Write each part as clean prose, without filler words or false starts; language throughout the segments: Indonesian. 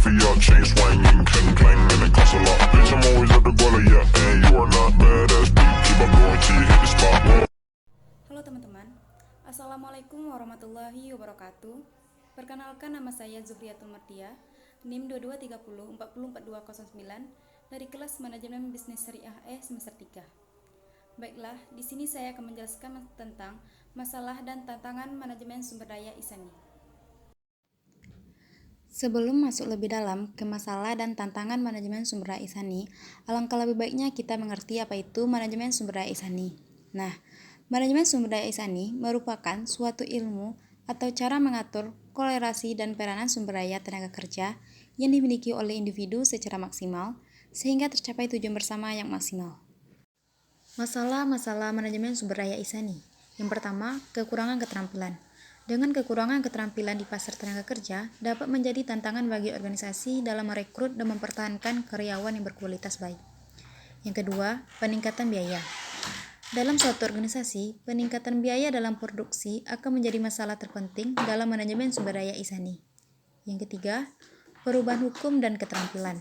mafia, chain swinging, clang clang, and it costs a lot. Bitch, I'm always at the guala, yeah, and you are not badass beat. Keep on going till you hit the spot. Halo teman-teman, Assalamualaikum warahmatullahi wabarakatuh. Perkenalkan, nama saya Zuhriyatul Mardia, NIM 2230 44209 dari kelas Manajemen Bisnis Syariah semester 3. Baiklah, di sini saya akan menjelaskan tentang masalah dan tantangan manajemen sumber daya ISANI. Sebelum masuk lebih dalam ke masalah dan tantangan manajemen sumber daya ISANI, alangkah lebih baiknya kita mengerti apa itu manajemen sumber daya ISANI. Nah, manajemen sumber daya ISANI merupakan suatu ilmu atau cara mengatur kolerasi dan peranan sumber daya tenaga kerja yang dimiliki oleh individu secara maksimal sehingga tercapai tujuan bersama yang maksimal. Masalah-masalah manajemen sumber daya ISANI. Yang pertama, kekurangan keterampilan. Dengan kekurangan keterampilan di pasar tenaga kerja dapat menjadi tantangan bagi organisasi dalam merekrut dan mempertahankan karyawan yang berkualitas baik. Yang kedua, peningkatan biaya. Dalam suatu organisasi, peningkatan biaya dalam produksi akan menjadi masalah terpenting dalam manajemen sumber daya ISANI. Yang ketiga, perubahan hukum dan keterampilan.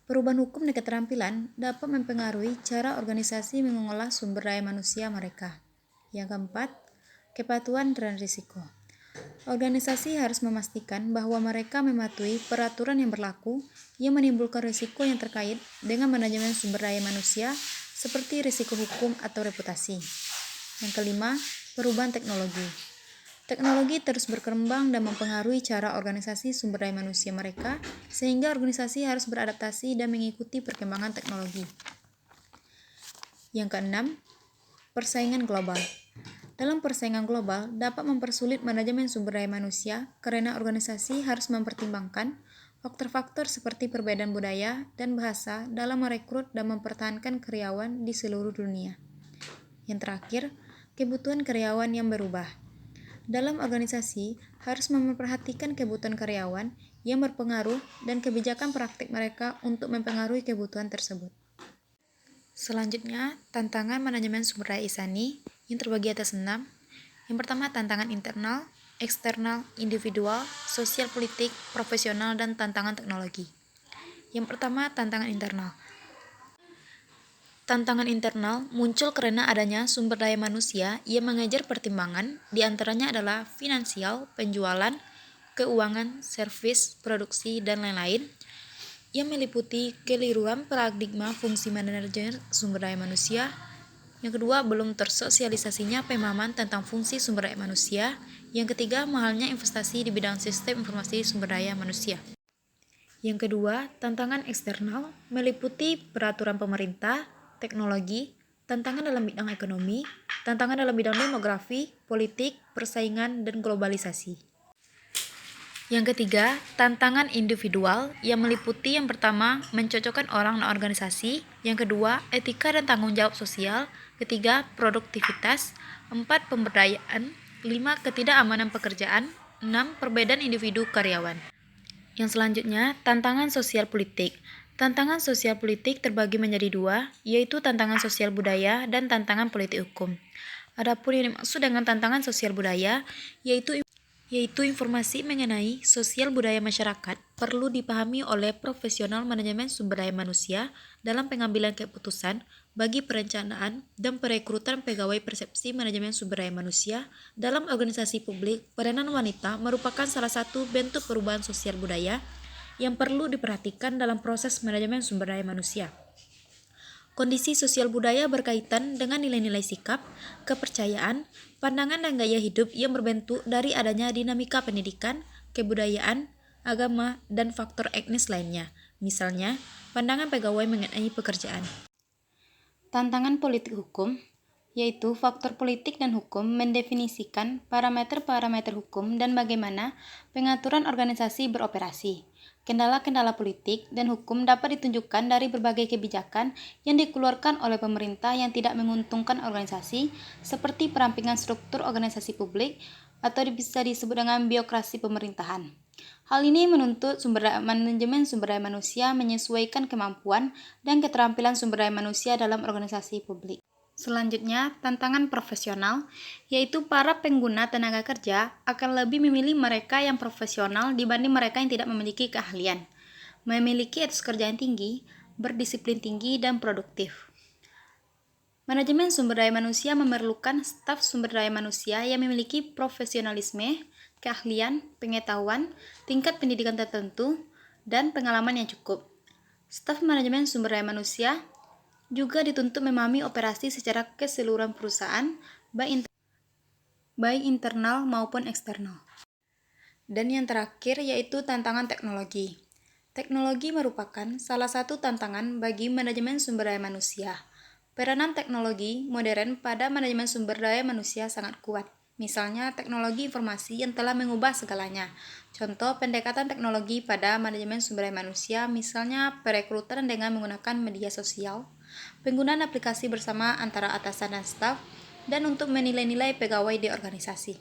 Perubahan hukum dan keterampilan dapat mempengaruhi cara organisasi mengelola sumber daya manusia mereka. Yang keempat, kepatuhan dan risiko. Organisasi harus memastikan bahwa mereka mematuhi peraturan yang berlaku yang menimbulkan risiko yang terkait dengan manajemen sumber daya manusia seperti risiko hukum atau reputasi. Yang kelima, perubahan teknologi. Teknologi terus berkembang dan mempengaruhi cara organisasi sumber daya manusia mereka, sehingga organisasi harus beradaptasi dan mengikuti perkembangan teknologi. Yang keenam, persaingan global. Dalam persaingan global dapat mempersulit manajemen sumber daya manusia karena organisasi harus mempertimbangkan faktor-faktor seperti perbedaan budaya dan bahasa dalam merekrut dan mempertahankan karyawan di seluruh dunia. Yang terakhir, kebutuhan karyawan yang berubah. Dalam organisasi harus memperhatikan kebutuhan karyawan yang berpengaruh dan kebijakan praktik mereka untuk mempengaruhi kebutuhan tersebut. Selanjutnya, tantangan manajemen sumber daya ISANI yang terbagi atas 6. Yang pertama, tantangan internal, eksternal, individual, sosial politik, profesional, dan tantangan teknologi. Yang pertama, tantangan internal. Tantangan internal muncul karena adanya sumber daya manusia yang mengejar pertimbangan, diantaranya adalah finansial, penjualan, keuangan, servis, produksi, dan lain-lain, yang meliputi keliruan paradigma fungsi manajemen sumber daya manusia. Yang kedua, belum tersosialisasinya pemahaman tentang fungsi sumber daya manusia. Yang ketiga, mahalnya investasi di bidang sistem informasi sumber daya manusia. Yang kedua, tantangan eksternal meliputi peraturan pemerintah, teknologi, tantangan dalam bidang ekonomi, tantangan dalam bidang demografi, politik, persaingan, dan globalisasi. Yang ketiga, tantangan individual yang meliputi yang pertama, mencocokkan orang dan organisasi, yang kedua, etika dan tanggung jawab sosial, ketiga, produktivitas, 4, pemberdayaan, 5, ketidakamanan pekerjaan, 6, perbedaan individu karyawan. Yang selanjutnya, tantangan sosial politik. Tantangan sosial politik terbagi menjadi 2, yaitu tantangan sosial budaya dan tantangan politik hukum. Adapun yang dimaksud dengan tantangan sosial budaya, yaitu informasi mengenai sosial budaya masyarakat perlu dipahami oleh profesional manajemen sumber daya manusia dalam pengambilan keputusan bagi perencanaan dan perekrutan pegawai persepsi manajemen sumber daya manusia dalam organisasi publik. Peranan wanita merupakan salah satu bentuk perubahan sosial budaya yang perlu diperhatikan dalam proses manajemen sumber daya manusia. Kondisi sosial budaya berkaitan dengan nilai-nilai sikap, kepercayaan, pandangan dan gaya hidup yang berbentuk dari adanya dinamika pendidikan, kebudayaan, agama, dan faktor etnis lainnya. Misalnya, pandangan pegawai mengenai pekerjaan. Tantangan politik hukum, yaitu faktor politik dan hukum mendefinisikan parameter-parameter hukum dan bagaimana pengaturan organisasi beroperasi. Kendala-kendala politik dan hukum dapat ditunjukkan dari berbagai kebijakan yang dikeluarkan oleh pemerintah yang tidak menguntungkan organisasi, seperti perampingan struktur organisasi publik atau bisa disebut dengan birokrasi pemerintahan. Hal ini menuntut manajemen sumber daya manusia menyesuaikan kemampuan dan keterampilan sumber daya manusia dalam organisasi publik. Selanjutnya, tantangan profesional, yaitu para pengguna tenaga kerja akan lebih memilih mereka yang profesional dibanding mereka yang tidak memiliki keahlian. memiliki etos kerja yang tinggi, berdisiplin tinggi, dan produktif. Manajemen sumber daya manusia memerlukan staf sumber daya manusia yang memiliki profesionalisme, keahlian, pengetahuan, tingkat pendidikan tertentu, dan pengalaman yang cukup. Staf manajemen sumber daya manusia juga dituntut memahami operasi secara keseluruhan perusahaan, baik internal maupun eksternal. Dan yang terakhir yaitu tantangan teknologi. Teknologi merupakan salah satu tantangan bagi manajemen sumber daya manusia. Peranan teknologi modern pada manajemen sumber daya manusia sangat kuat. Misalnya teknologi informasi yang telah mengubah segalanya. Contoh pendekatan teknologi pada manajemen sumber daya manusia misalnya perekrutan dengan menggunakan media sosial, penggunaan aplikasi bersama antara atasan dan staf, dan untuk menilai-nilai pegawai di organisasi.